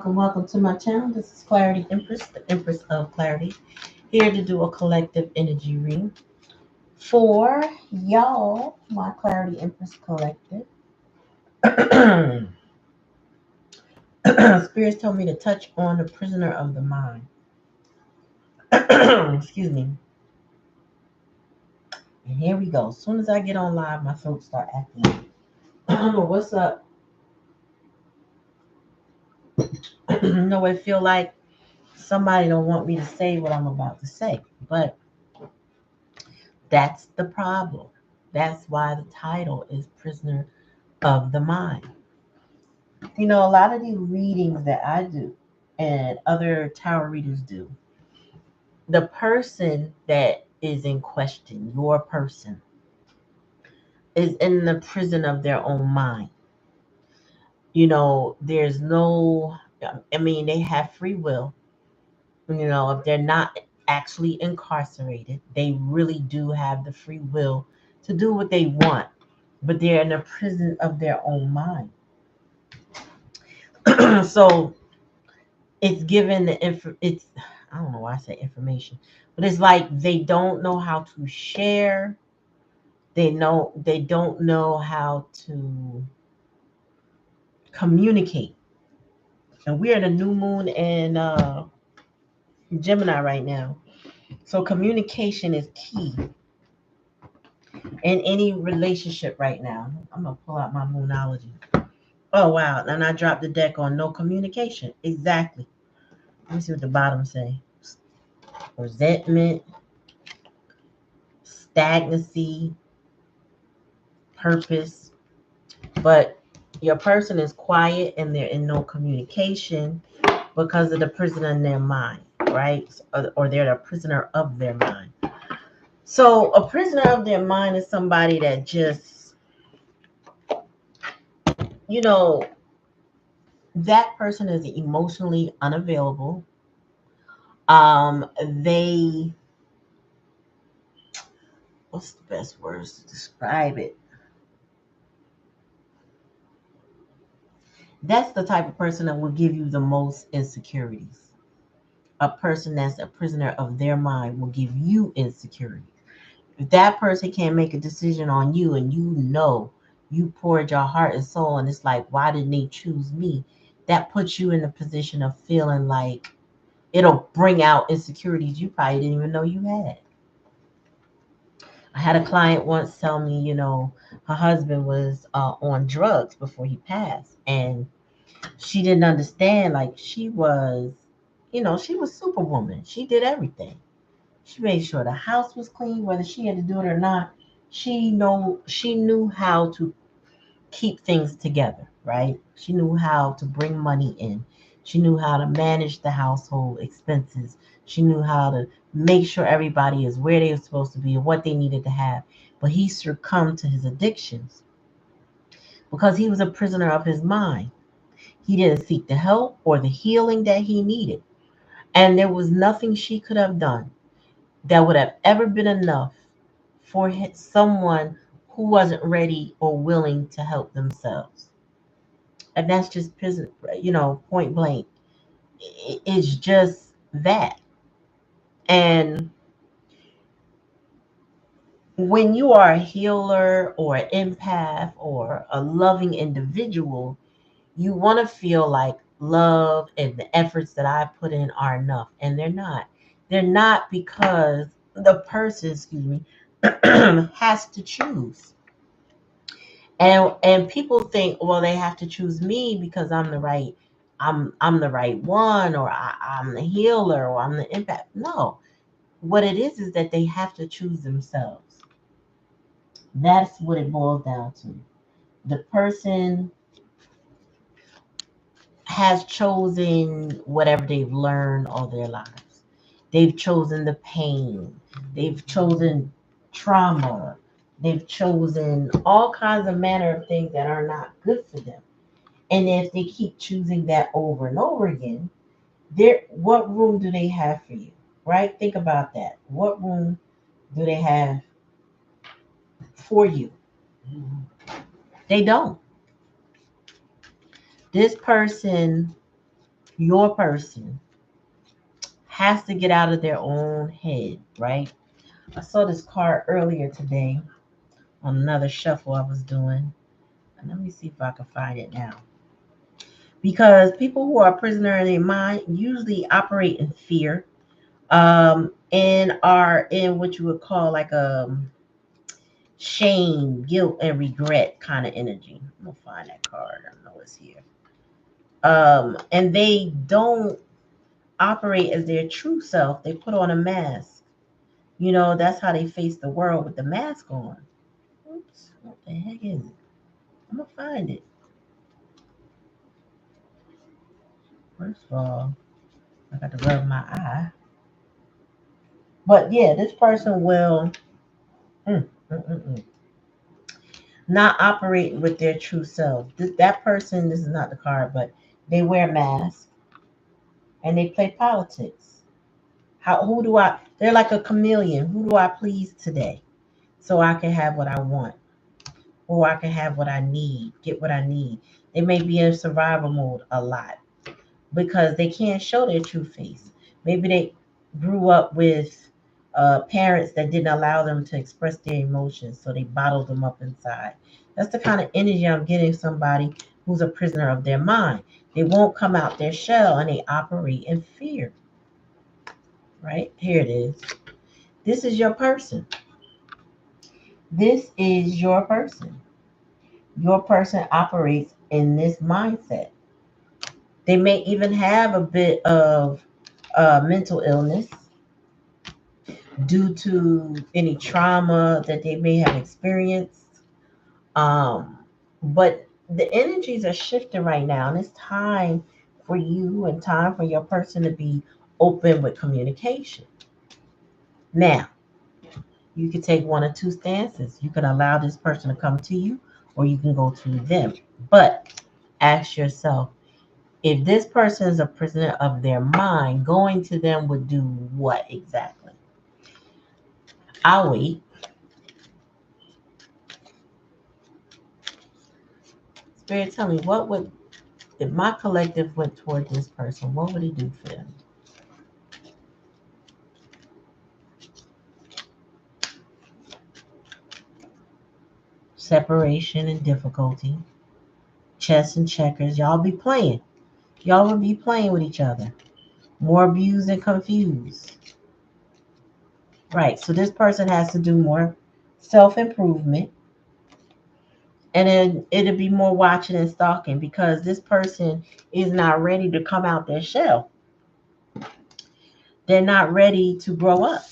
Welcome to my channel. This is Clarity Empress, the Empress of Clarity, here to do a collective energy reading for y'all, my Clarity Empress Collective. Spirits told me to touch on the prisoner of the mind. Excuse me. And here we go. As soon as I get on live, my throat start acting up. I don't know what's up. No, it feel like somebody don't want me to say what I'm about to say, but that's the problem. That's why the title is Prisoner of the Mind. You know, a lot of the readings that I do and other tarot readers do, the person that is in question, your person, is in the prison of their own mind. You know, there's no, I mean, they have free will. You know, if they're not actually incarcerated, they really do have the free will to do what they want, but they're in a prison of their own mind. So it's given it's, I don't know why I say information, but it's like they don't know how to share. They don't know how to communicate. And we're in a new moon in Gemini right now. So communication is key in any relationship right now. I'm gonna pull out my moonology. Oh wow, and I dropped the deck on no communication. Exactly. Let me see what the bottom say. Resentment, stagnancy, purpose. But your person is quiet and they're in no communication because of the prison in their mind, right? Or they're the prisoner of their mind. So a prisoner of their mind is somebody that just, you know, that person is emotionally unavailable. They, what's the best words to describe it? That's the type of person that will give you the most insecurities. A person that's a prisoner of their mind will give you insecurities. If that person can't make a decision on you and you know you poured your heart and soul and it's like, why didn't they choose me? That puts you in a position of feeling like it'll bring out insecurities you probably didn't even know you had. I had a client once tell me, you know, her husband was on drugs before he passed. And she didn't understand, like, she was, you know, she was superwoman. She did everything. She made sure the house was clean, whether she had to do it or not. She knew how to keep things together, right? She knew how to bring money in. She knew how to manage the household expenses. She knew how to make sure everybody is where they were supposed to be and what they needed to have. But he succumbed to his addictions because he was a prisoner of his mind. He didn't seek the help or the healing that he needed. And there was nothing she could have done that would have ever been enough for someone who wasn't ready or willing to help themselves. And that's just prison, you know, point blank. It's just that. And when you are a healer or an empath or a loving individual, you want to feel like love and the efforts that I put in are enough. And they're not. They're not because the person, excuse me, has to choose. And people think, well, they have to choose me because I'm the right one, or I'm the healer, or I'm the empath. No, what it is that they have to choose themselves. That's what it boils down to. The person has chosen whatever they've learned all their lives. They've chosen the pain. They've chosen trauma. They've chosen all kinds of manner of things that are not good for them. And if they keep choosing that over and over again, what room do they have for you? Right? Think about that. What room do they have for you? They don't. This person, your person has to get out of their own head, right? I saw this card earlier today on another shuffle I was doing. And let me see if I can find it now. Because people who are prisoner in their mind usually operate in fear, and are in what you would call like a shame, guilt, and regret kind of energy. I'm gonna find that card. I know it's here. And they don't operate as their true self. They put on a mask. That's how they face the world with the mask on. Oops, what the heck is it? I'm gonna find it. First of all, I got to rub my eye. But yeah, this person will mm, mm, mm, mm, not operate with their true self. That person, this is not the card, but they wear masks and they play politics. Who do I? They're like a chameleon. Who do I please today, so I can have what I want, or I can have what I need, get what I need. They may be in survival mode a lot because they can't show their true face. Maybe they grew up with parents that didn't allow them to express their emotions, so they bottled them up inside. That's the kind of energy I'm getting somebody who's a prisoner of their mind. They won't come out their shell and they operate in fear. Right? Here it is. This is your person. This is your person. Your person operates in this mindset. They may even have a bit of mental illness due to any trauma that they may have experienced. Um, but the energies are shifting right now, and it's time for you and time for your person to be open with communication. Now, you can take one or two stances. You can allow this person to come to you, or you can go to them. But ask yourself, if this person is a prisoner of their mind, going to them would do what exactly? I'll wait. Spirit, tell me, what would, if my collective went toward this person, what would it do for them? Separation and difficulty, chess and checkers. Y'all be playing. Y'all will be playing with each other. More abused and confused. Right. So this person has to do more self improvement. And then it'll be more watching and stalking because this person is not ready to come out their shell. They're not ready to grow up.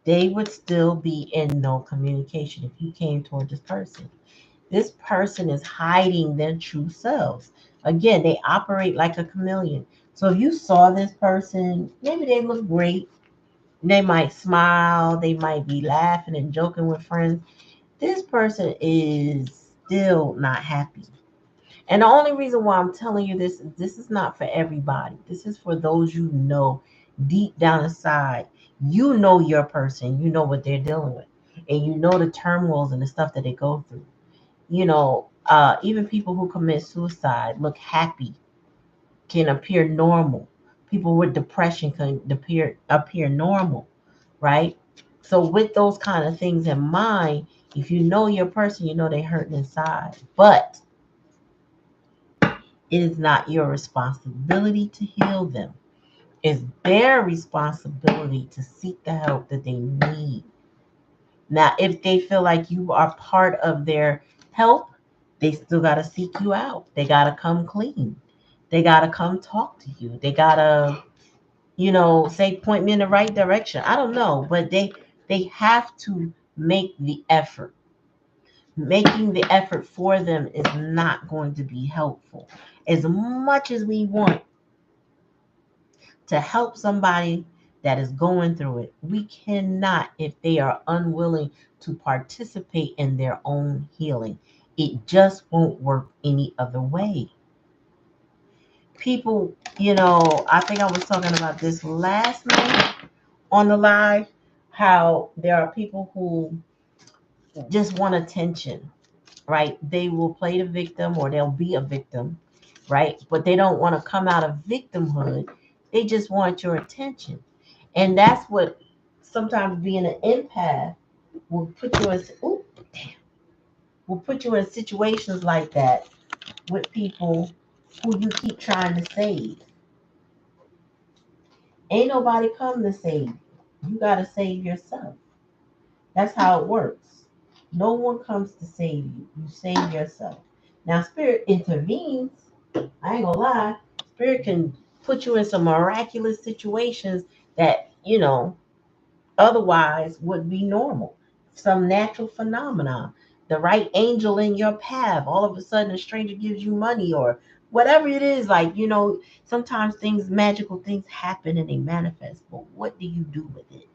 They would still be in no communication if you came toward this person. This person is hiding their true selves. Again, they operate like a chameleon. So if you saw this person, maybe they look great. They might smile. They might be laughing and joking with friends. This person is still not happy. And the only reason why I'm telling you this is not for everybody. This is for those you know deep down inside. You know your person. You know what they're dealing with. And you know the turmoils and the stuff that they go through. Even people who commit suicide look happy, can appear normal. People with depression can appear normal, right? So with those kind of things in mind, if you know your person, you know they're hurting inside. But it is not your responsibility to heal them. It's their responsibility to seek the help that they need. Now, if they feel like you are part of their help, they still got to seek you out. They got to come clean. They got to come talk to you. They got to, say, point me in the right direction. I don't know, but they have to make the effort. Making the effort for them is not going to be helpful. As much as we want to help somebody that is going through it, we cannot if they are unwilling to participate in their own healing. It just won't work any other way. People, I think I was talking about this last night on the live, how there are people who just want attention, right? They will play the victim or they'll be a victim, right? But they don't want to come out of victimhood. They just want your attention. And that's what sometimes being an empath will put you in ooh, will put you in situations like that with people who you keep trying to save. Ain't nobody come to save you. You gotta save yourself. That's how it works. No one comes to save you. You save yourself. Now spirit intervenes. I ain't gonna lie. Spirit can put you in some miraculous situations that, otherwise would be normal. Some natural phenomenon. The right angel in your path. All of a sudden, a stranger gives you money or whatever it is. Like, sometimes magical things happen and they manifest. But what do you do with it?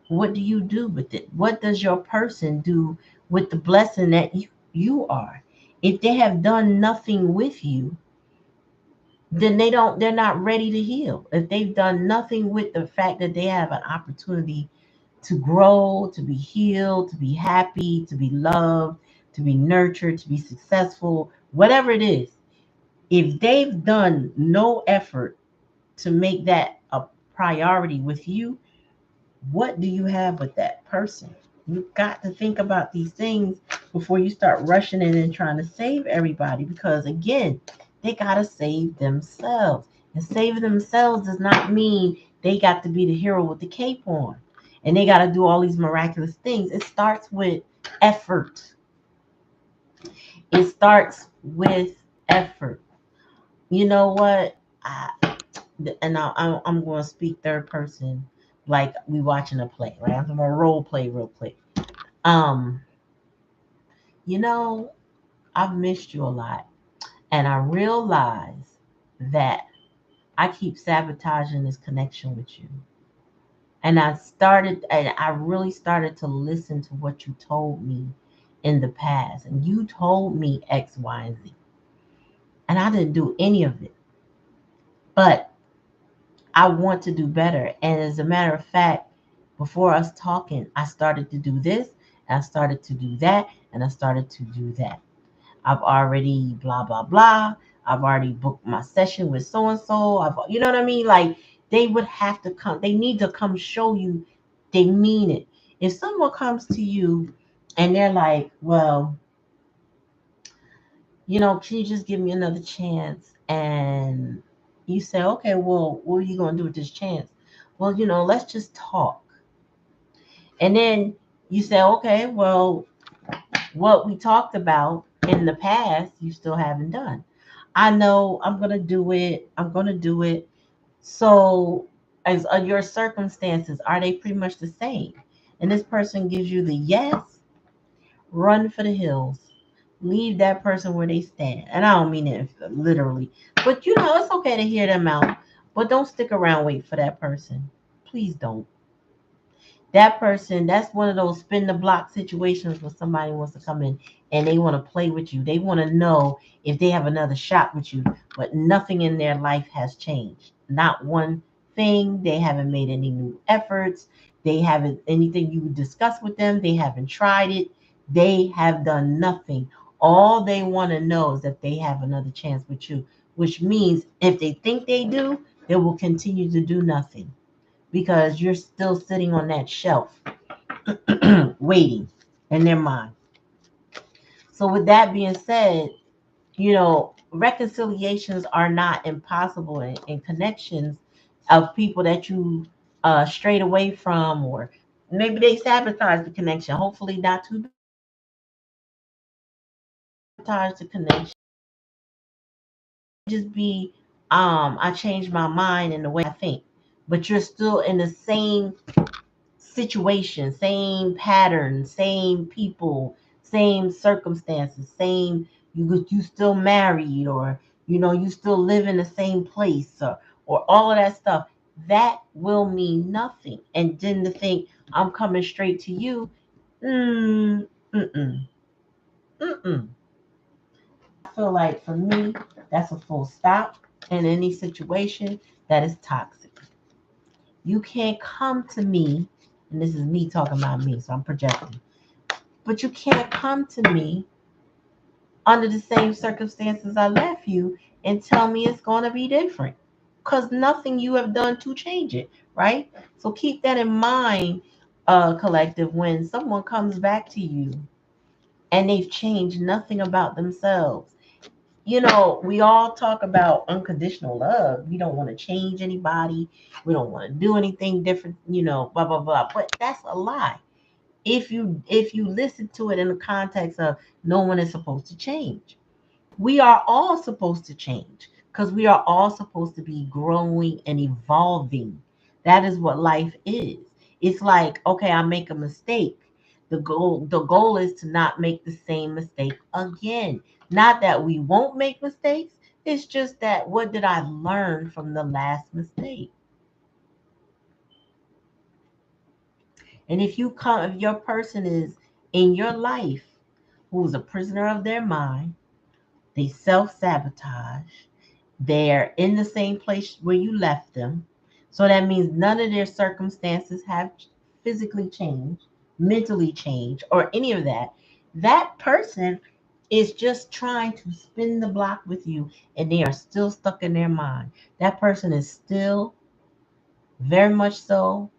What do you do with it? What does your person do with the blessing that you are? If they have done nothing with you, then they're not ready to heal. If they've done nothing with the fact that they have an opportunity to grow, to be healed, to be happy, to be loved, to be nurtured, to be successful, whatever it is, if they've done no effort to make that a priority with you, what do you have with that person? You've got to think about these things before you start rushing in and trying to save everybody, because again, they got to save themselves. And saving themselves does not mean they got to be the hero with the cape on and they got to do all these miraculous things. It starts with effort. It starts with effort. You know what? I'm going to speak third person like we watching a play, right? I'm going to role play real quick. Um, you know, I've missed you a lot, and I realize that I keep sabotaging this connection with you. And I really started to listen to what you told me in the past. And you told me X, Y, and Z. And I didn't do any of it. But I want to do better. And as a matter of fact, before us talking, I started to do this, and I started to do that, and I started to do that. I've already blah blah blah. I've already booked my session with so and so. You know what I mean? Like they would have to come. They need to come show you they mean it. If someone comes to you and they're like, "Well, can you just give me another chance?" And you say, "Okay, well, what are you gonna do with this chance?" Well, let's just talk. And then you say, "Okay, well, what we talked about in the past, you still haven't done." I know I'm going to do it. I'm going to do it. So, as are your circumstances, are they pretty much the same? And this person gives you the yes, run for the hills. Leave that person where they stand. And I don't mean it literally, but it's okay to hear them out. But don't stick around wait for that person. Please don't. That person, that's one of those spin the block situations where somebody wants to come in and they want to play with you. They want to know if they have another shot with you, but nothing in their life has changed. Not one thing. They haven't made any new efforts. They haven't anything you discuss with them. They haven't tried it. They have done nothing. All they want to know is that they have another chance with you, which means if they think they do, they will continue to do nothing because you're still sitting on that shelf waiting in their mind. So, with that being said, reconciliations are not impossible in connections of people that you strayed away from, or maybe they sabotage the connection. Hopefully, not too sabotage the connection. Just be, I changed my mind in the way I think, but you're still in the same situation, same pattern, same people, same circumstances, same you still married, or you still live in the same place, or all of that stuff. That will mean nothing. And then to think I'm coming straight to you, mm, mm-mm, mm-mm. I feel like for me, that's a full stop in any situation that is toxic. You can't come to me, and this is me talking about me, so I'm projecting. But you can't come to me under the same circumstances I left you and tell me it's going to be different. Because nothing you have done to change it, right? So keep that in mind, collective, when someone comes back to you and they've changed nothing about themselves. We all talk about unconditional love. We don't want to change anybody. We don't want to do anything different, blah blah blah. But that's a lie. If you listen to it in the context of no one is supposed to change. We are all supposed to change because we are all supposed to be growing and evolving. That is what life is. It's like, okay, I make a mistake. The goal is to not make the same mistake again. Not that we won't make mistakes. It's just that what did I learn from the last mistake? And if your person is in your life who's a prisoner of their mind, they self-sabotage. They're in the same place where you left them. So that means none of their circumstances have physically changed, mentally changed, or any of that. That person is just trying to spin the block with you and they are still stuck in their mind. That person is still very much so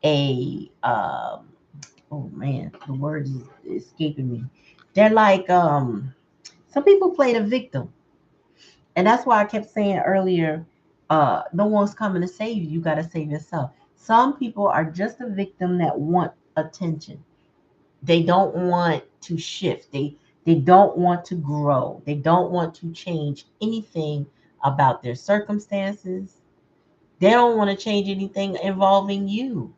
a oh man, the word is escaping me. They're like some people play the victim. And that's why I kept saying earlier, no one's coming to save you. You got to save yourself. Some people are just a victim that want attention. They don't want to shift. They don't want to grow. They don't want to change anything about their circumstances. They don't want to change anything involving you.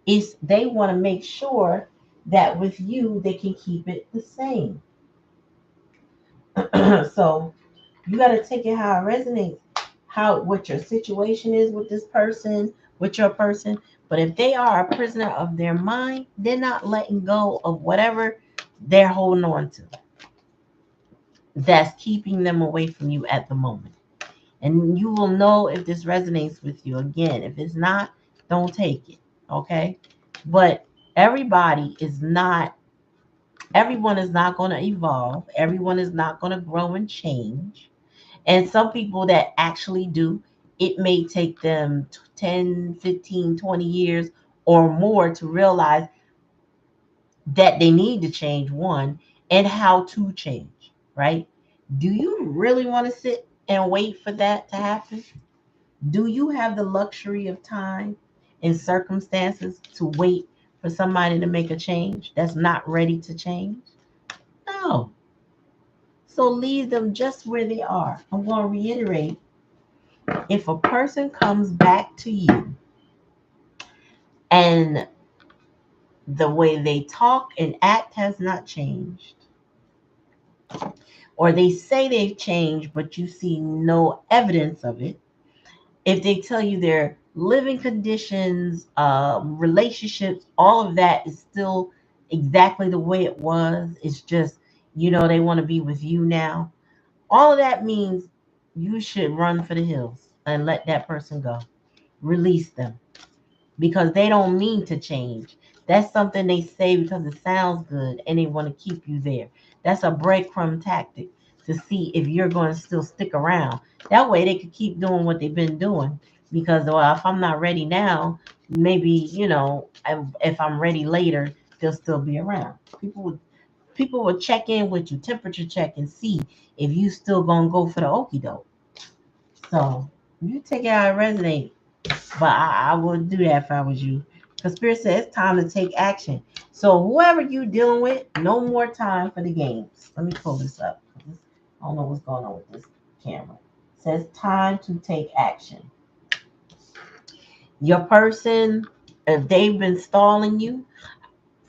It's they want to make sure that with you they can keep it the same. So you got to take it how it resonates, how what your situation is with this person, with your person. But if they are a prisoner of their mind, they're not letting go of whatever they're holding on to that's keeping them away from you at the moment. And you will know if this resonates with you. Again, if it's not, don't take it. Okay. But everybody is not, everyone is not going to evolve. Everyone is not going to grow and change. And some people that actually do, it may take them 10, 15, 20 years or more to realize that they need to change, one, and how to change, right? Do you really want to sit and wait for that to happen? Do you have the luxury of time and circumstances to wait for somebody to make a change that's not ready to change? No. So leave them just where they are. I'm going to reiterate, if a person comes back to you and the way they talk and act has not changed, or they say they've changed, but you see no evidence of it, if they tell you their living conditions, relationships, all of that is still exactly the way it was, it's just, they want to be with you now, all of that means you should run for the hills and let that person go. Release them because they don't mean to change. That's something they say because it sounds good and they want to keep you there. That's a breadcrumb tactic to see if you're going to still stick around. That way they could keep doing what they've been doing. Because, well, if I'm not ready now, maybe, if I'm ready later, they'll still be around. People will check in with you, temperature check, and see if you still gonna go for the okie doke. So you take it how it resonates. But I would do that if I was you. Because Spirit says it's time to take action. So whoever you dealing with, no more time for the games. Let me pull this up. I don't know what's going on with this camera. It says time to take action. Your person, if they've been stalling you,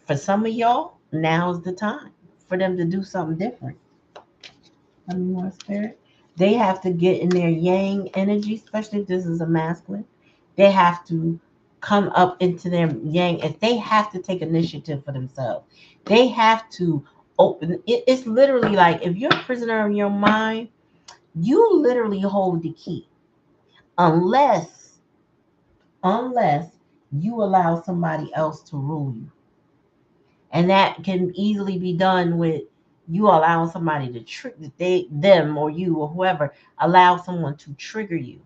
for some of y'all, now's the time for them to do something different. Tell me more, Spirit. They have to get in their yang energy, especially if this is a masculine. They have to come up into their yang. If they have to take initiative for themselves, they have to open. It's literally like if you're a prisoner of your mind, you literally hold the key, unless unless you allow somebody else to rule you, and that can easily be done with You allow somebody to trick them or you or whoever allow someone to trigger you.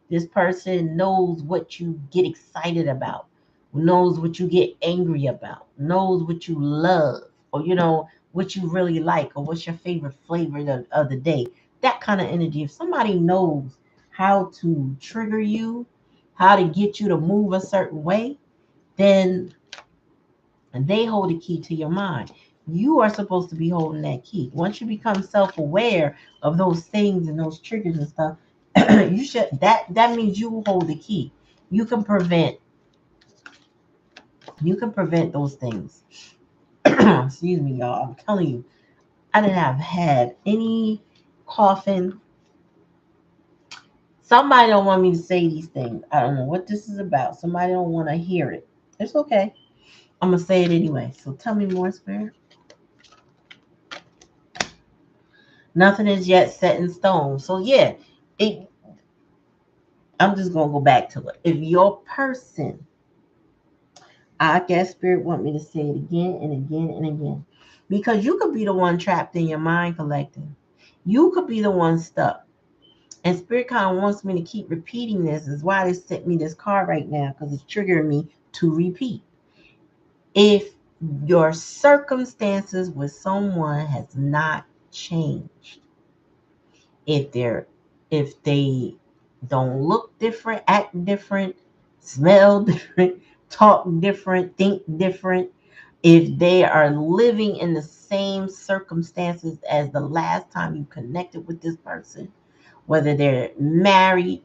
This person knows what you get excited about, knows what you get angry about, knows what you love, or what you really like, or what's your favorite flavor of the day. That kind of energy. If somebody knows how to trigger you, how to get you to move a certain way, then they hold the key to your mind. You are supposed to be holding that key. Once you become self-aware of those things and those triggers and stuff, you should that means you hold the key. You can prevent those things. Excuse me, y'all. I'm telling you, I didn't have had any coughing. Somebody don't want me to say these things. I don't know what this is about. Somebody don't want to hear it. It's okay. I'm gonna say it anyway. So tell me more, Spirit. Nothing is yet set in stone. So yeah, it. I'm just gonna go back to it. If your person, I guess Spirit want me to say it again and again and again, because you could be the one trapped in your mind collecting. You could be the one stuck. And Spirit kind of wants me to keep repeating this. Is why they sent me this card right now, because it's triggering me to repeat. If your circumstances with someone has not changed, if they don't look different, act different, smell different, talk different, think different, if they are living in the same circumstances as the last time you connected with this person, whether they're married,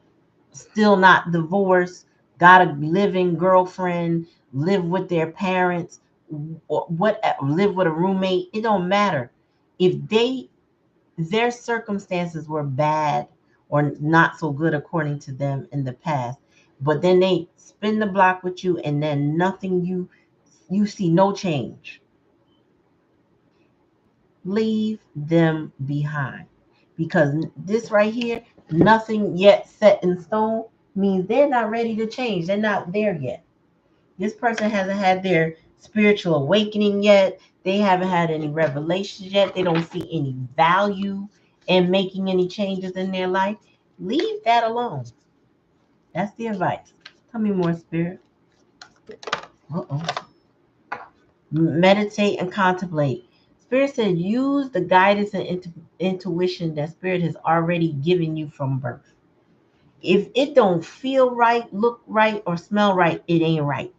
still not divorced, got a living girlfriend, live with their parents, or what, live with a roommate, it don't matter. If their circumstances were bad or not so good according to them in the past, but then they spin the block with you and then nothing, you see no change, leave them behind. Because this right here, nothing yet set in stone, means they're not ready to change. They're not there yet. This person hasn't had their spiritual awakening yet. They haven't had any revelations yet. They don't see any value in making any changes in their life. Leave that alone. That's the advice. Tell me more, Spirit. Uh-oh. Meditate and contemplate. Spirit said use the guidance and intuition that Spirit has already given you from birth. If it don't feel right, look right, or smell right, it ain't right.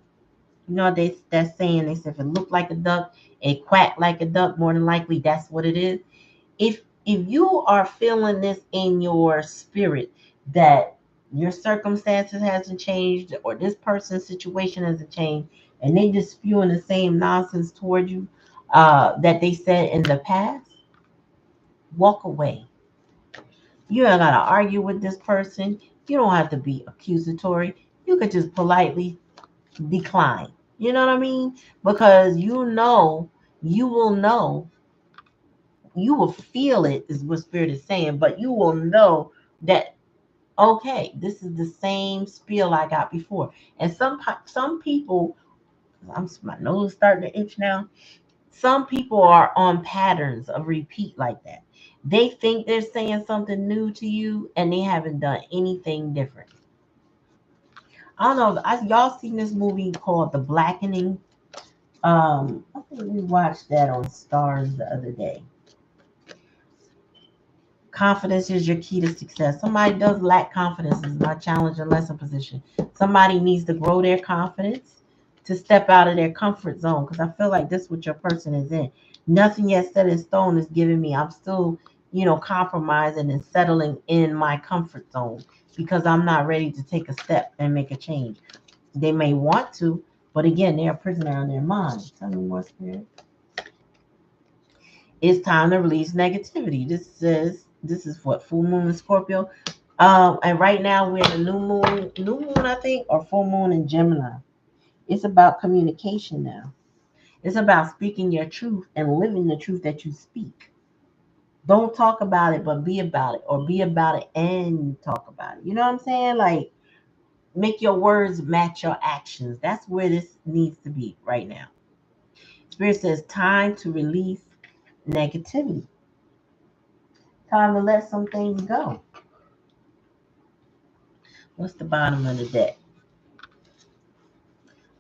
You know that's saying, they said if it look like a duck, it quack like a duck, more than likely that's what it is. If you are feeling this in your spirit that your circumstances hasn't changed or this person's situation hasn't changed and they just spewing the same nonsense toward you that they said in the past, walk away. You ain't gotta argue with this person. You don't have to be accusatory. You could just politely decline. You know what I mean? Because you will know, you will feel it, is what Spirit is saying, but you will know that, okay, this is the same spiel I got before. And some people, my nose starting to itch now. Some people are on patterns of repeat like that. They think they're saying something new to you and they haven't done anything different. I don't know. Y'all seen this movie called The Blackening? I think we watched that on Stars the other day. Confidence is your key to success. Somebody does lack confidence, is my challenge and lesson position. Somebody needs to grow their confidence to step out of their comfort zone, because I feel like this is what your person is in. Nothing yet set in stone is giving me. I'm still, compromising and settling in my comfort zone because I'm not ready to take a step and make a change. They may want to, but again, they're a prisoner in their mind. Tell me more, Spirit. It's time to release negativity. This is what, full moon in Scorpio. And right now we're in a new moon, I think, or full moon in Gemini. It's about communication now. It's about speaking your truth and living the truth that you speak. Don't talk about it, but be about it, or be about it and talk about it. You know what I'm saying? Like, make your words match your actions. That's where this needs to be right now. Spirit says time to release negativity. Time to let some things go. What's the bottom of the deck?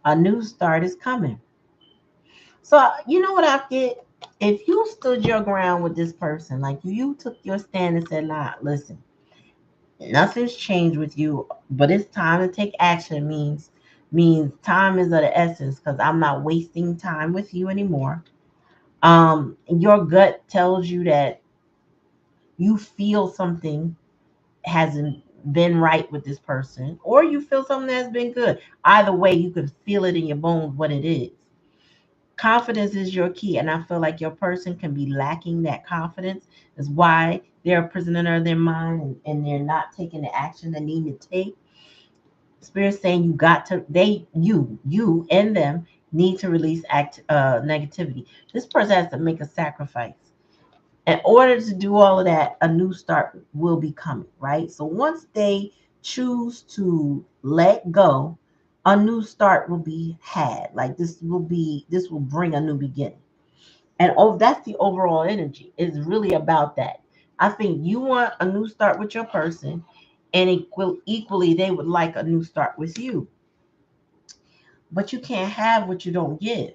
A new start is coming. So you know what I get? If you stood your ground with this person, like you took your stand and said, "Nah, listen, nothing's changed with you, but it's time to take action." Means time is of the essence because I'm not wasting time with you anymore. Your gut tells you that you feel something hasn't been right with this person, or you feel something that's been good. Either way, you can feel it in your bones what it is. Confidence is your key, and I feel like your person can be lacking that confidence. Is why they're a prisoner of their mind, and they're not taking the action they need to take. Spirit saying you got to you and them need to release negativity. This person has to make a sacrifice. In order to do all of that, a new start will be coming, right? So once they choose to let go, a new start will be had. Like this will bring a new beginning. And that's the overall energy. It's really about that. I think you want a new start with your person, and equally they would like a new start with you. But you can't have what you don't give.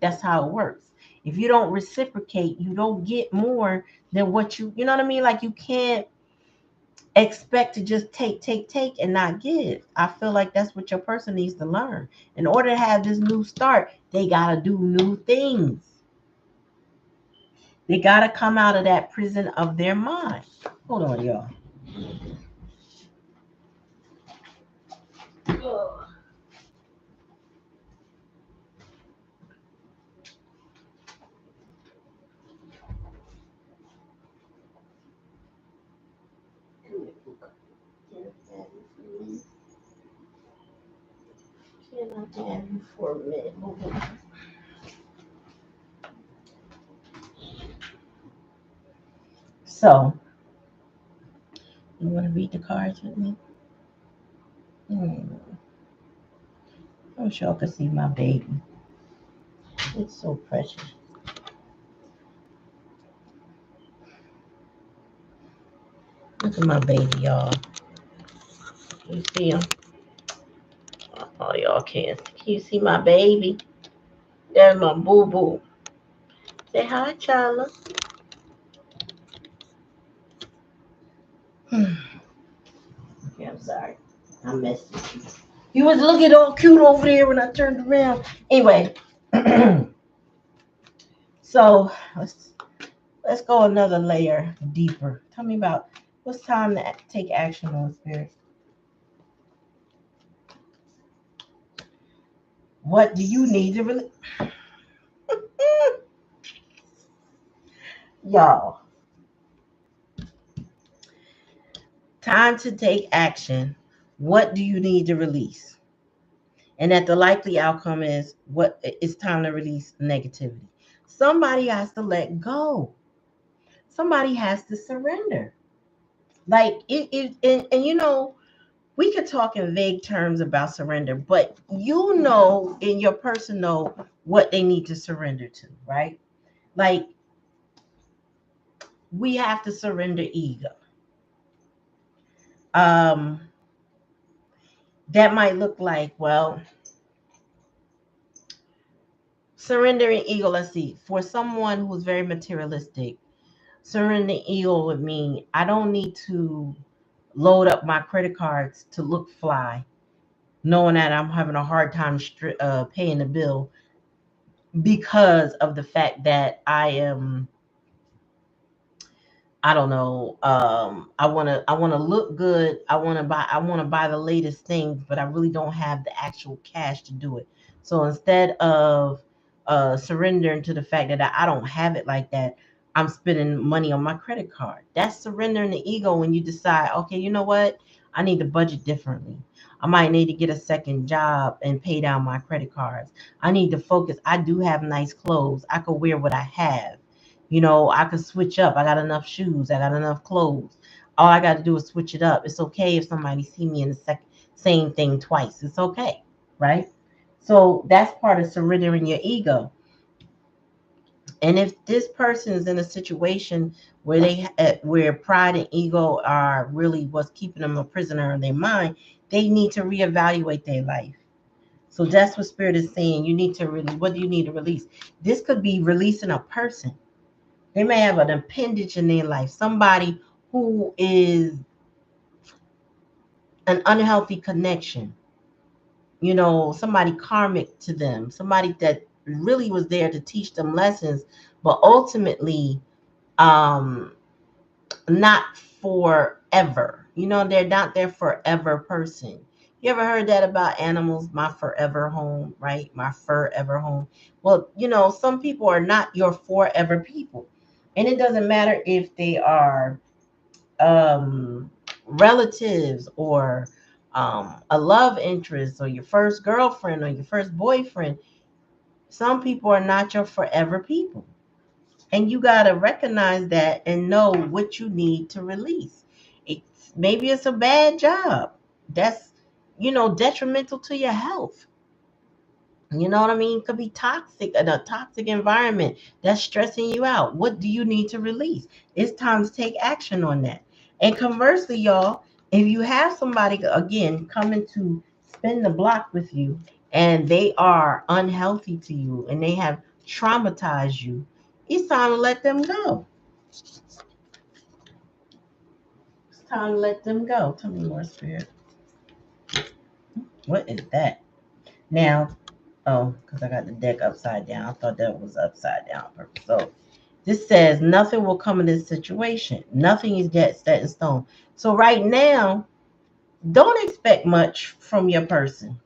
That's how it works. If you don't reciprocate, you don't get more than what you know what I mean? Like you can't expect to just take, and not give. I feel like that's what your person needs to learn. In order to have this new start, they got to do new things. They got to come out of that prison of their mind. Hold on, y'all. Can I have you for a minute? So, you want to read the cards with me? I wish y'all could see my baby. It's so precious. Look at my baby, y'all. You see him? Oh, y'all can't. Can you see my baby? There's my boo boo. Say hi, Chala. Okay, I'm sorry. I messed with you. You was looking all cute over there when I turned around. Anyway, so let's go another layer deeper. Tell me about what's time to take action on, Spirit. What do you need to really, y'all? Time to take action. What do you need to release? And that the likely outcome is what it's time to release negativity. Somebody has to let go. Somebody has to surrender. Like and you know, we could talk in vague terms about surrender, but you know, in your person know what they need to surrender to, right? Like we have to surrender ego. Um, that might look like, well, surrendering ego. Let's see, for someone who's very materialistic, surrendering ego would mean I don't need to load up my credit cards to look fly, knowing that I'm having a hard time paying the bill because of the fact that I don't know. I wanna look good. I wanna buy the latest things, but I really don't have the actual cash to do it. So instead of surrendering to the fact that I don't have it like that, I'm spending money on my credit card. That's surrendering the ego when you decide, okay, you know what? I need to budget differently. I might need to get a second job and pay down my credit cards. I need to focus. I do have nice clothes. I could wear what I have. You know, I could switch up. I got enough shoes. I got enough clothes. All I got to do is switch it up. It's okay if somebody see me in the same thing twice. It's okay, right? So that's part of surrendering your ego. And if this person is in a situation where where pride and ego are really what's keeping them a prisoner in their mind, they need to reevaluate their life. So that's what spirit is saying. You need to release. What do you need to release? This could be releasing a person. They may have an appendage in their life, somebody who is an unhealthy connection, somebody karmic to them, somebody that really was there to teach them lessons, but ultimately um not forever. They're not their forever person. You ever heard that about animals? My forever home, right? My forever home. Well, some people are not your forever people. And it doesn't matter if they are relatives or a love interest or your first girlfriend or your first boyfriend. Some people are not your forever people. And you got to recognize that and know what you need to release. Maybe it's a bad job that's, detrimental to your health. You know what I mean? It could be toxic, a toxic environment that's stressing you out. What do you need to release? It's time to take action on that. And conversely, y'all, if you have somebody, again, coming to spin the block with you and they are unhealthy to you and they have traumatized you, it's time to let them go. It's time to let them go. Tell me more, Spirit. What is that? Now, oh, because I got the deck upside down. I thought that was upside down on purpose. So this says nothing will come in this situation. Nothing is yet set in stone. So right now, don't expect much from your person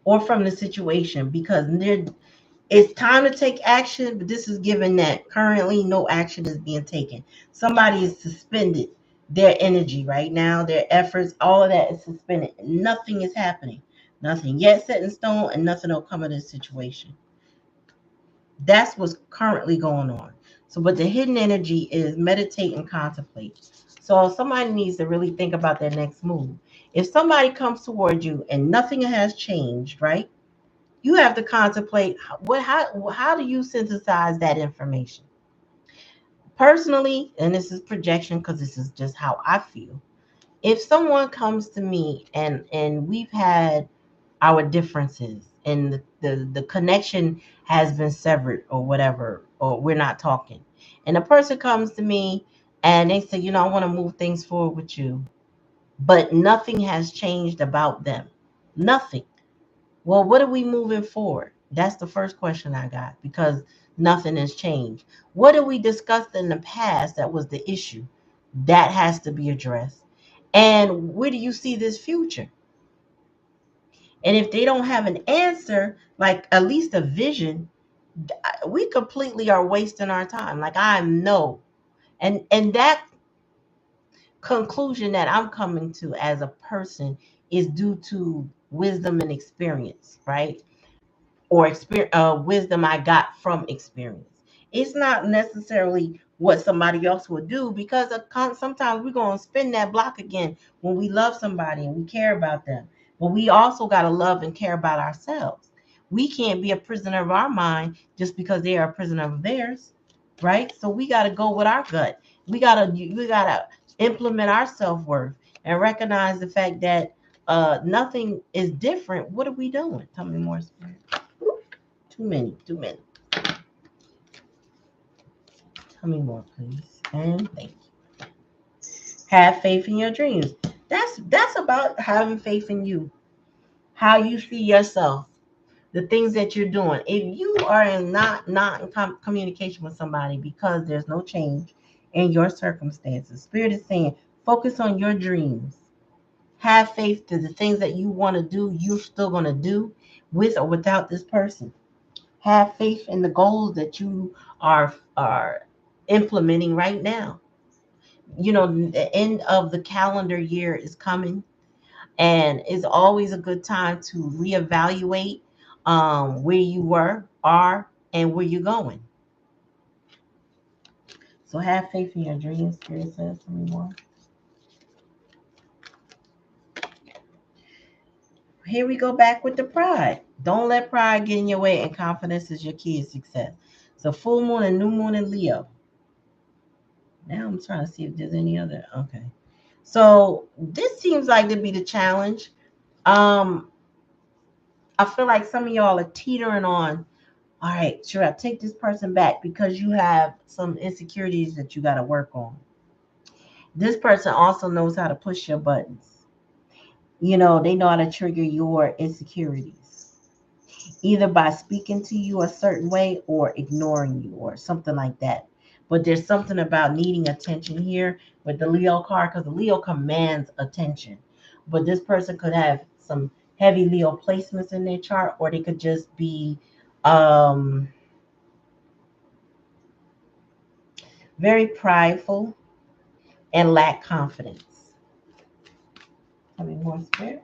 or from the situation because it's time to take action, but this is given that currently no action is being taken. Somebody is suspended their energy right now, their efforts, all of that is suspended. Nothing is happening. Nothing yet set in stone, and nothing will come of this situation. That's what's currently going on. So, but the hidden energy is meditate and contemplate. So, somebody needs to really think about their next move. If somebody comes toward you and nothing has changed, right? You have to contemplate how do you synthesize that information. Personally, and this is projection because this is just how I feel. If someone comes to me and we've had our differences and the connection has been severed or whatever, or we're not talking, and a person comes to me and they say, I want to move things forward with you, but nothing has changed about them. Nothing. Well, what are we moving forward? That's the first question I got because nothing has changed. What did we discussed in the past that was the issue? That has to be addressed. And where do you see this future? And if they don't have an answer, like at least a vision, we completely are wasting our time. Like I know. And that conclusion that I'm coming to as a person is due to wisdom and experience, right? Or experience, wisdom I got from experience. It's not necessarily what somebody else would do because sometimes we're going to spin that block again when we love somebody and we care about them. But we also got to love and care about ourselves. We can't be a prisoner of our mind just because they are a prisoner of theirs, right? So we got to go with our gut. We got to implement our self-worth and recognize the fact that nothing is different. What are we doing? Tell me more, Spirit. Too many, too many. Tell me more, please. And thank you. Have faith in your dreams. That's about having faith in you. How you see yourself, the things that you're doing. If you are not in communication with somebody because there's no change in your circumstances, Spirit is saying, focus on your dreams. Have faith to the things that you want to do, you're still going to do with or without this person. Have faith in the goals that you are implementing right now. The end of the calendar year is coming, and it's always a good time to reevaluate where you are, and where you're going. So have faith in your dreams. Spirit says to me more. Here we go back with the pride. Don't let pride get in your way, and confidence is your key to success. So full moon and new moon in Leo. Now I'm trying to see if there's any other. Okay. So this seems like to be the challenge. Um, I feel like some of y'all are teetering on, all right, should I take this person back because you have some insecurities that you got to work on. This person also knows how to push your buttons. They know how to trigger your insecurities, either by speaking to you a certain way or ignoring you or something like that. But there's something about needing attention here with the Leo card because the Leo commands attention. But this person could have some heavy Leo placements in their chart, or they could just be um, very prideful and lack confidence. Tell me more, Spirit.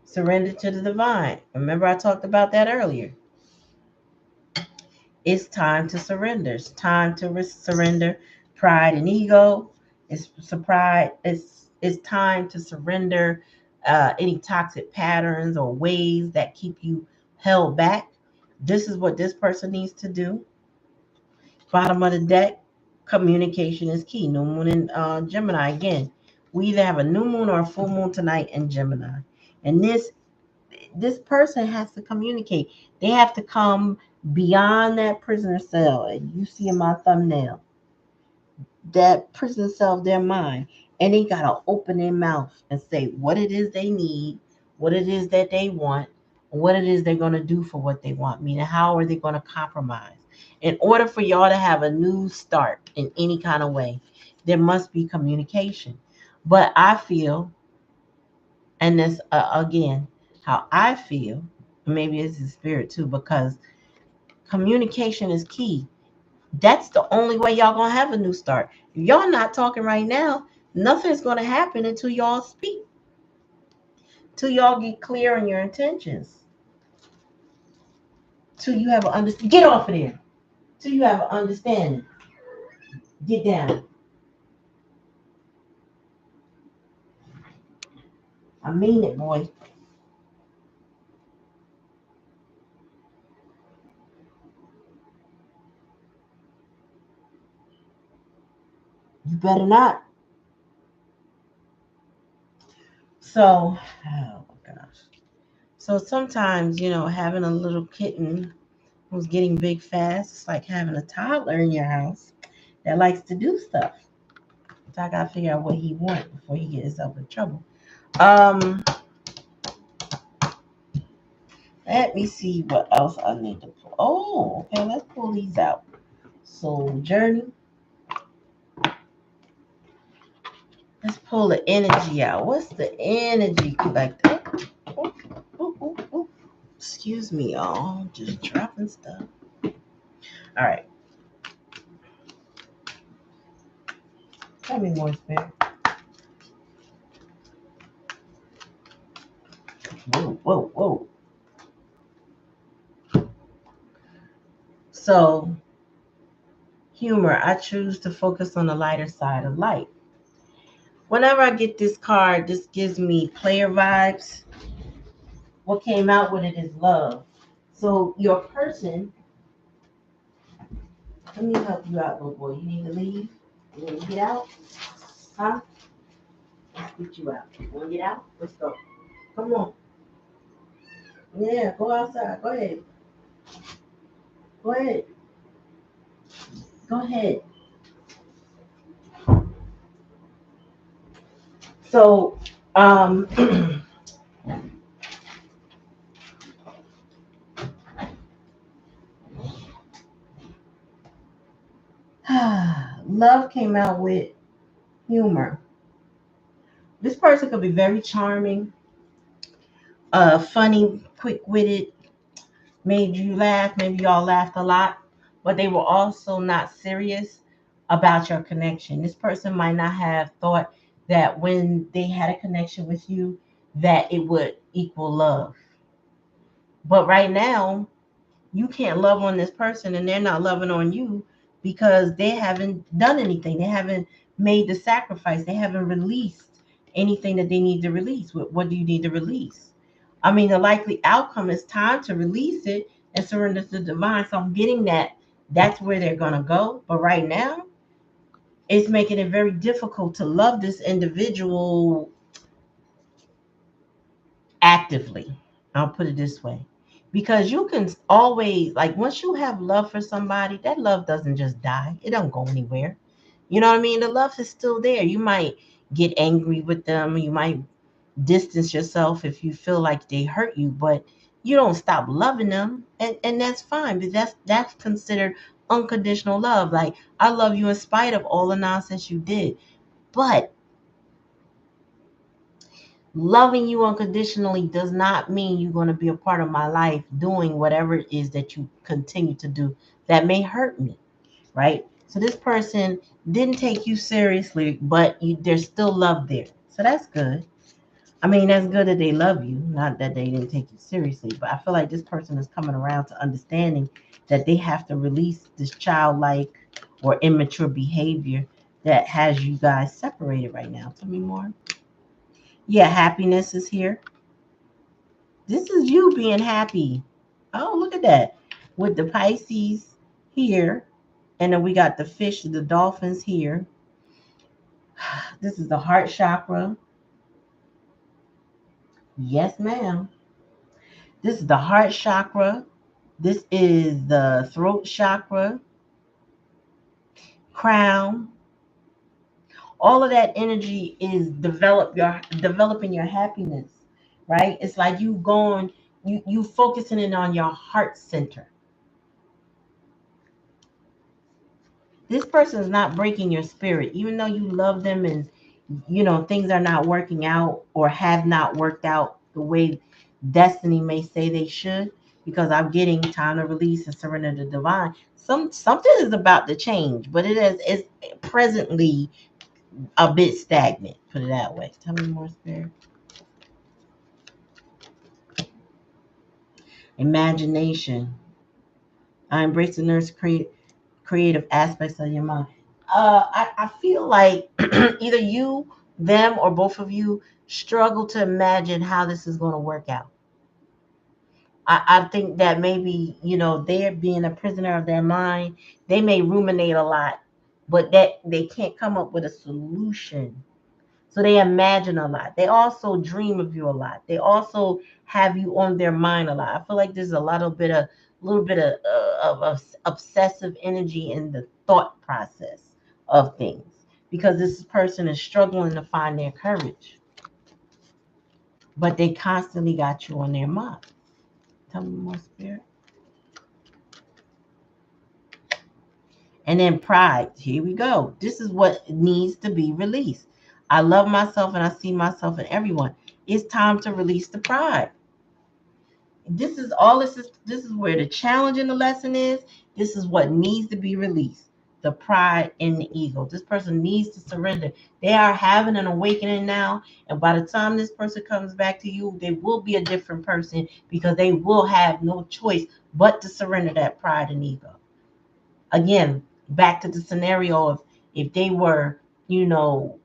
Surrender to the divine. Remember, I talked about that earlier. It's time to surrender. It's time to surrender pride and ego. It's time to surrender any toxic patterns or ways that keep you held back. This is what this person needs to do. Bottom of the deck, communication is key. New moon in Gemini again. We either have a new moon or a full moon tonight in Gemini, and this person has to communicate. They have to come beyond that prisoner cell. And you see in my thumbnail, that prison cell of their mind. And they got to open their mouth and say what it is they need, what it is that they want, what it is they're going to do for what they want. Meaning, how are they going to compromise? In order for y'all to have a new start in any kind of way, there must be communication. But I feel, and this again, how I feel, maybe it's the spirit too, because communication is key. That's the only way y'all gonna have a new start. If y'all not talking right now, nothing's gonna happen until y'all speak, till y'all get clear on your intentions, till you have an understanding. Get off of there. Till you have an understanding. Get down. I mean it, boy. You better not. So, oh my gosh. So sometimes, having a little kitten who's getting big fast, it's like having a toddler in your house that likes to do stuff. So I gotta figure out what he wants before he gets himself in trouble. Um, Let me see what else I need to pull. Oh, okay, let's pull these out. So journey. Let's pull the energy out. What's the energy collector? Oh, oh, oh, oh. Excuse me, y'all. I'm just dropping stuff. All right. Tell me more, Spirit. Whoa, whoa, whoa. So, humor. I choose to focus on the lighter side of life. Whenever I get this card, this gives me player vibes. What came out with it is love. So, your person, let me help you out, little boy. You need to leave? You want to get out? Huh? Let's get you out. You want to get out? Let's go. Come on. Yeah, go outside. Go ahead. Go ahead. Go ahead. So, um, love came out with humor. This person could be very charming, funny, quick-witted, made you laugh. Maybe y'all laughed a lot, but they were also not serious about your connection. This person might not have thought that when they had a connection with you, that it would equal love. But right now, you can't love on this person and they're not loving on you because they haven't done anything. They haven't made the sacrifice. They haven't released anything that they need to release. What do you need to release? I mean, the likely outcome is time to release it and surrender to the divine. So I'm getting that that's where they're going to go. But right now, it's making it very difficult to love this individual actively. I'll put it this way. Because you can always, like, once you have love for somebody, that love doesn't just die, it don't go anywhere. You know what I mean? The love is still there. You might get angry with them, you might distance yourself if you feel like they hurt you, but you don't stop loving them, and that's fine. But that's considered unconditional love. Like, I love you in spite of all the nonsense you did. But loving you unconditionally does not mean you're going to be a part of my life doing whatever it is that you continue to do that may hurt me, right? So this person didn't take you seriously, but there's still love there. So that's good. I mean, that's good that they love you, not that they didn't take you seriously. But I feel like this person is coming around to understanding that they have to release this childlike or immature behavior that has you guys separated right now. Tell me more. Yeah, happiness is here. This is you being happy. Oh, look at that. With the Pisces here, and then we got the fish, the dolphins here. This is the heart chakra. Yes, ma'am. This is the heart chakra. This is the throat chakra, crown. All of that energy is developing your happiness, right? It's like you focusing in on your heart center. This person is not breaking your spirit, even though you love them and things are not working out or have not worked out the way destiny may say they should. Because I'm getting time to release and surrender to divine. Something is about to change, but it's presently a bit stagnant. Put it that way. Tell me more, spirit. Imagination. I embrace the nurse creative aspects of your mind. I feel like either you, them, or both of you struggle to imagine how this is going to work out. I think that maybe, they're being a prisoner of their mind. They may ruminate a lot, but that they can't come up with a solution. So they imagine a lot. They also dream of you a lot. They also have you on their mind a lot. I feel like there's a little bit of obsessive energy in the thought process of things, because this person is struggling to find their courage, but they constantly got you on their mind. Tell me more, spirit. And then pride. Here we go. This is what needs to be released. I love myself and I see myself in everyone. It's time to release the pride. This is where the challenge in the lesson is. This is what needs to be released. The pride and the ego. This person needs to surrender. They are having an awakening now, and by the time this person comes back to you, they will be a different person, because they will have no choice but to surrender that pride and ego. Again, back to the scenario of, if they were, you know,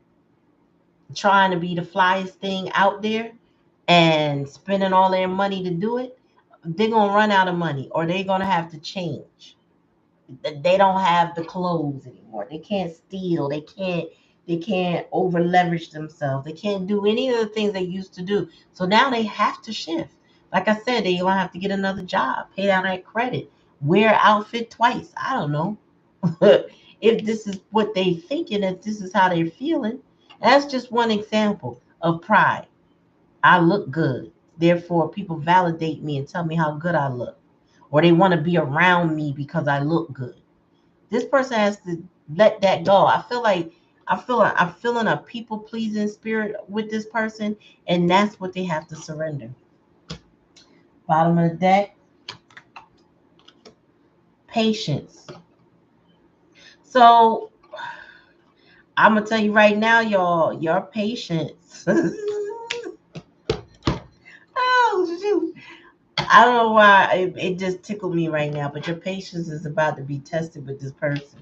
trying to be the flyest thing out there and spending all their money to do it, they're gonna run out of money, or they're gonna have to change. They don't have the clothes anymore. They can't steal. They can't over leverage themselves. They can't do any of the things they used to do. So now they have to shift. Like I said, they're gonna have to get another job, pay down that credit, wear an outfit twice. I don't know. If this is what they thinking, if this is how they're feeling. That's just one example of pride. I look good. Therefore, people validate me and tell me how good I look. Or they want to be around me because I look good. This person has to let that go. I'm feeling a people pleasing spirit with this person, and that's what they have to surrender. Bottom of the deck, patience. So I'm gonna tell you right now, y'all, your patience. Oh shoot. I don't know why it just tickled me right now, but your patience is about to be tested with this person.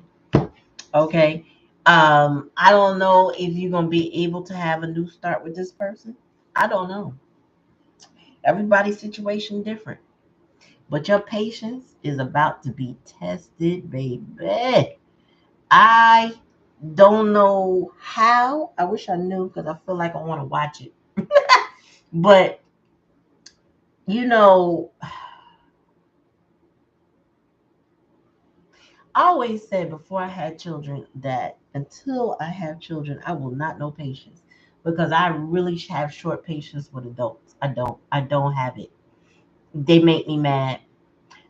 Okay. I don't know if you're gonna be able to have a new start with this person. I don't know. Everybody's situation different. But your patience is about to be tested, baby. I don't know how. I wish I knew because I feel like I want to watch it. But you know, I always said before I had children that until I have children, I will not know patience because I really have short patience with adults. I don't have it. They make me mad.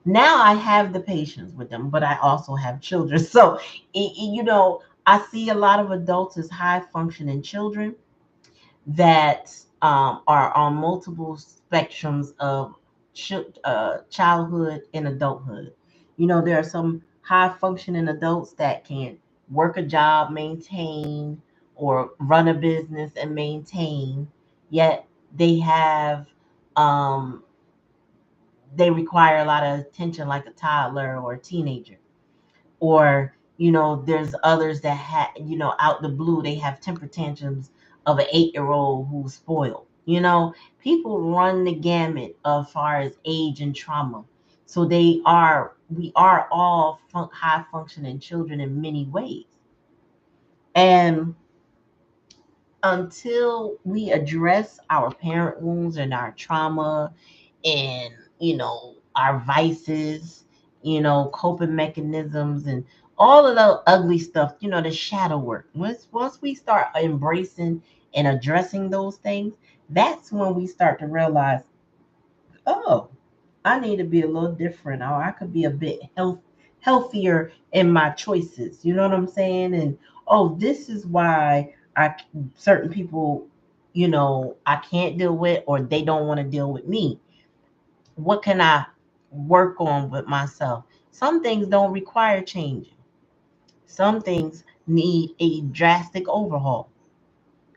Now I have the patience with them, but I also have children. So, I see a lot of adults as high functioning children that are on multiple spectrums of childhood and adulthood. There are some high functioning adults that can work a job, maintain, or run a business and maintain, yet they have they require a lot of attention like a toddler or a teenager. Or there's others that out the blue they have temper tantrums of an 8-year old who's spoiled. People run the gamut as far as age and trauma. So we are all high functioning children in many ways. And until we address our parent wounds and our trauma and our vices, coping mechanisms and all of the ugly stuff, the shadow work. Once we start embracing and addressing those things, that's when we start to realize, oh, I need to be a little different, or I could be a bit healthier in my choices. You know what I'm saying? And oh, this is why I certain people, I can't deal with, or they don't want to deal with me. What can I work on with myself? Some things don't require changing. Some things need a drastic overhaul.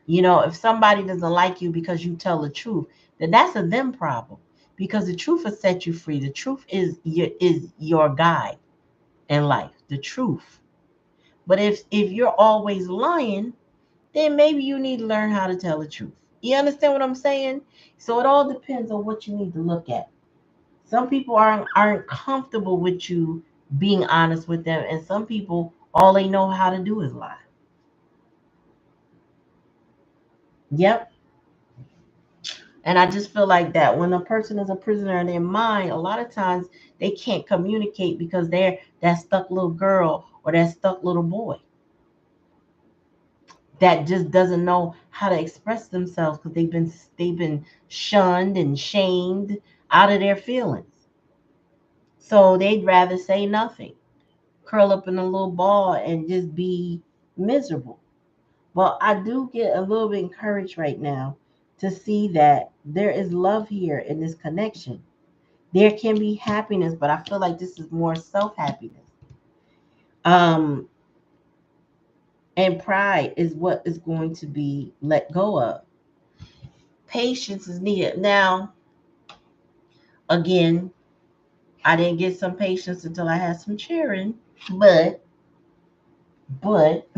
If somebody doesn't like you because you tell the truth, then that's a them problem. Because the truth will set you free. The truth is your guide in life. The truth. But if you're always lying, then maybe you need to learn how to tell the truth. You understand what I'm saying? So it all depends on what you need to look at. Some people aren't comfortable with you being honest with them, and some people all they know how to do is lie. Yep. And I just feel like that when a person is a prisoner in their mind, a lot of times they can't communicate because they're that stuck little girl or that stuck little boy that just doesn't know how to express themselves because they've been shunned and shamed out of their feelings. So they'd rather say nothing, curl up in a little ball and just be miserable. Well, I do get a little bit encouraged right now to see that there is love here in this connection. There can be happiness, but I feel like this is more self happiness. Um, and pride is what is going to be let go of. Patience is needed. Now, again, I didn't get some patience until I had some cheering, but but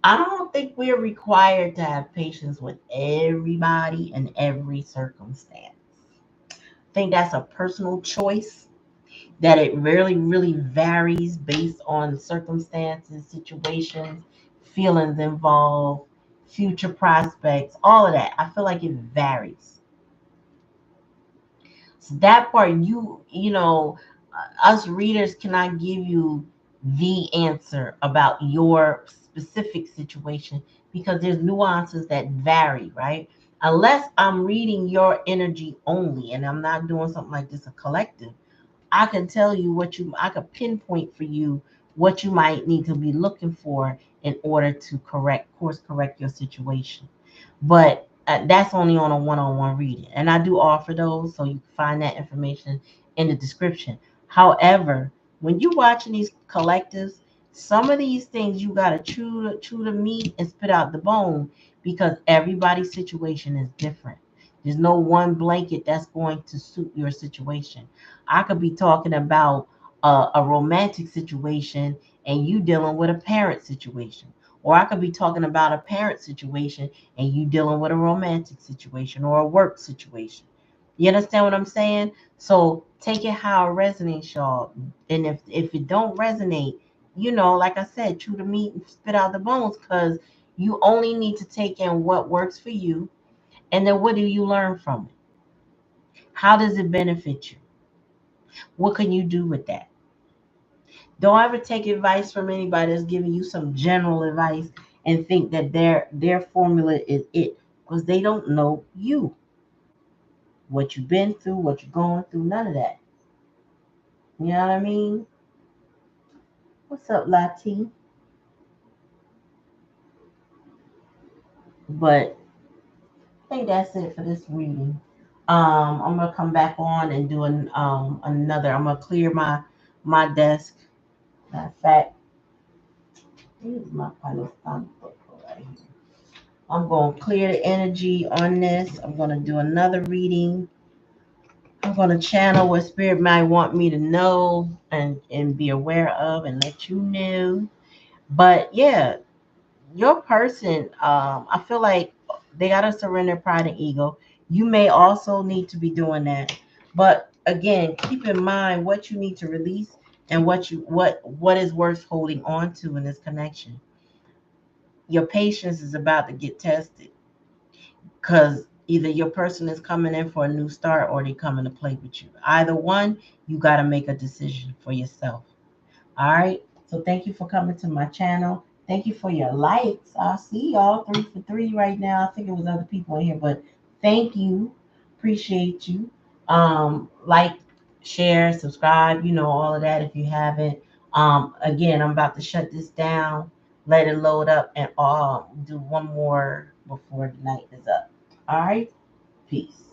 I don't think we're required to have patience with everybody in every circumstance. I think that's a personal choice that it really varies based on circumstances, situations, feelings involved, future prospects, all of that. I feel like it varies. So that part, us readers cannot give you the answer about your specific situation because there's nuances that vary, right? Unless I'm reading your energy only and I'm not doing something like this, a collective, I can tell you I could pinpoint for you what you might need to be looking for in order to course correct your situation. But that's only on a one-on-one reading. And I do offer those, so you can find that information in the description. However, when you're watching these collectives, some of these things you gotta chew the meat and spit out the bone because everybody's situation is different. There's no one blanket that's going to suit your situation. I could be talking about a romantic situation, and you dealing with a parent situation. Or I could be talking about a parent situation and you dealing with a romantic situation or a work situation. You understand what I'm saying? So take it how it resonates, y'all. And if it don't resonate, like I said, chew the meat and spit out the bones, because you only need to take in what works for you, and then what do you learn from it? How does it benefit you? What can you do with that? Don't ever take advice from anybody that's giving you some general advice and think that their formula is it, because they don't know you, what you've been through, what you're going through, none of that. You know what I mean? What's up, Lati? But I think that's it for this reading. I'm gonna come back on and do another. I'm gonna clear my desk. Matter of fact, here's my pilot stomach book right here. I'm gonna clear the energy on this. I'm gonna do another reading. I'm gonna channel what spirit might want me to know and be aware of and let you know. But yeah, your person, I feel like they gotta surrender pride and ego. You may also need to be doing that, but again, keep in mind what you need to release and what is worth holding on to in this connection. Your patience is about to get tested, because either your person is coming in for a new start or they coming to play with you. Either one, you got to make a decision for yourself. All right. So thank you for coming to my channel. Thank you for your likes. I see y'all 3 for 3 right now. I think it was other people in here, but thank you. Appreciate you. Like, share, subscribe, all of that if you haven't. Again, I'm about to shut this down, let it load up, and do one more before the night is up. All right. Peace.